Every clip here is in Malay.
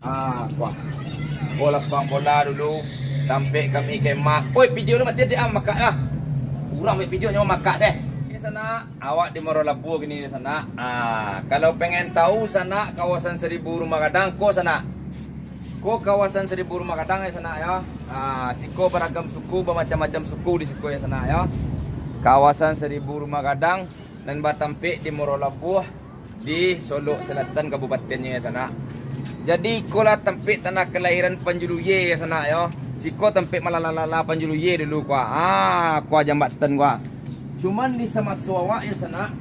Wah. Bola pang bola dulu. Tampil kami kemah. Oi, video ni mati dia makak lah. Kurang video nyawa makak saya. Di sana awak di Marolabu gini di sana. Kalau pengen tahu sana kawasan 1000 Rumah Gadang ko sana. Ko kawasan 1000 Rumah Gadang ya sana ya. Siko beragam suku, bermacam-macam suku di siku ya sana ya. Kawasan 1000 Rumah Gadang dan Batampik di Marolabu di Solo Selatan kabupatennya ya sana. Jadi ko lah tempik tanah kelahiran Panjuluye ya sana ya. Siko tempik malalala Panjuluye dulu kuah. Kuah jambatan kuah. Cuman di sama suawak ya sana.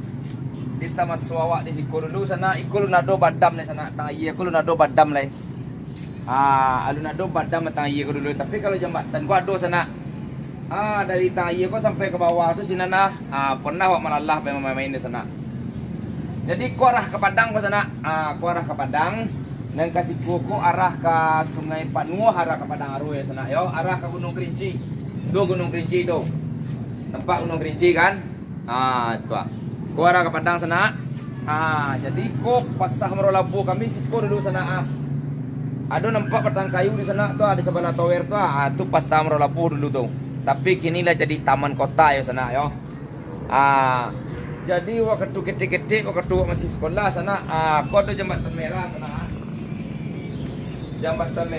Di sama suawak di siko dulu sana. Iku lu nado badam ni sana. Tang iya aku lu nado badam lah. Alu nado badam tang iya aku dulu. Tapi kalau jambatan kuah ado sana. Dari tang iya ko sampai ke bawah tu sinana. Pernah wak malalah main-main di sana. Jadi ku arah ke Padang ke sana. Ku arah ke Padang. Dan kasih kuku arah ke Sungai Panuh, arah ke Padang Aru ya sana yo, arah ke Gunung Kerinci. Tuh Gunung Kerinci tuh. Nampak Gunung Kerinci kan? Itu. Ku arah ke Padang sana. Jadi ku pasah Marolabu kami siku dulu sana. Ada nampak batang kayu di sana tuh, ada sebelah tower tuh. Itu pasah Marolabu dulu tuh. Tapi kini lah jadi taman kota ya sana yo. Jadi waktu ketik-ketik waktu masih sekolah sana, ku ada jembatan merah sana. Jambatan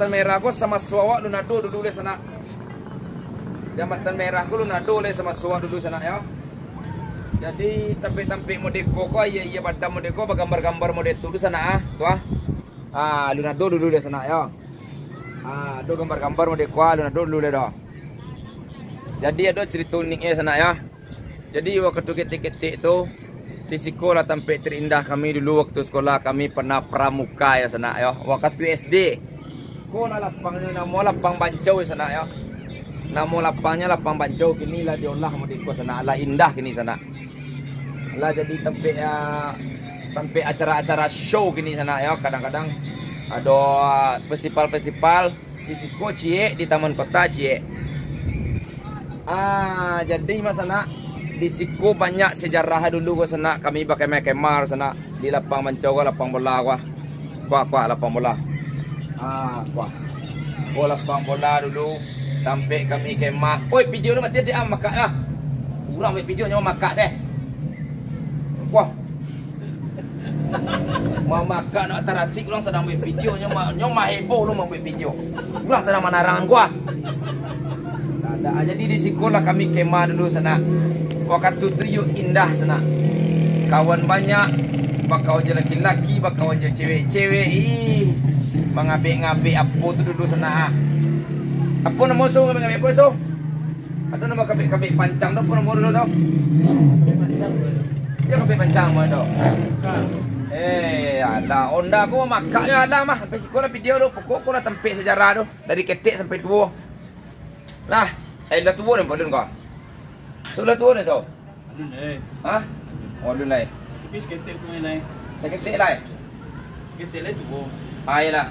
merah ko sama suawak lu nado dulu le sana. Jambatan merah ko lu nado le sama suawak dulu sana ya. Jadi tampik-tampik modeko ko iya badam modeko gambar-gambar model tu sana tu lu nado dulu le sana ya. Do gambar-gambar modeko lu nado dulu le do. Jadi ada cerita uniknya sana ya. Jadi waktu ketik-ketik tu di sekolah tampil terindah kami dulu waktu sekolah kami pernah pramuka ya sana ya. Waktu SD. Ko na lapangnya nama lapang Bancau ya sana ya. Nama lapangnya lapang Bancau kini lah diolah modiko sana. Lah indah kini sana. Lah jadi tampil acara-acara show kini sana ya. Kadang-kadang ada festival-festival di Siko Cie di Taman Kota Cie. Jadi mas sana di Siko banyak sejarah dulu ke sana. Kami pakai kemar sana di lapang Bancau, lapang bola kuah lapang bola. Kuah. Lapang bola dulu. Tampil kami kemah. Oi, video ni mati dia makak lah. Kurang video nyawa makak saya. Kuah. Mau makak nak taratik orang sedang buat video nyawa heboh lu mau buat video. Orang sedang menarangan kuah. Jadi di Siko lah kami kemah dulu sana. Waktu trio indah sana. Kawan banyak. Bakau je laki-laki, bakau je cewek-cewek. Mengabik-ngabik apa tu dulu sana. Apa nama so ngabik apa so? Ada nama kabik-kabik pancang tu apa nama dulu tau? Dia kabik pancang mah tu. Ada onda aku makaknya ada mah. Sampai sekolah video tu pokok aku nak tempik sejarah tu dari ketik sampai tua. Lah, dah tua ni padun kau. Sudah tua ni so? Alun lai. Alun lai. Tapi seketik tu lai. Seketik lai. Seketik lai tu. Iyalah.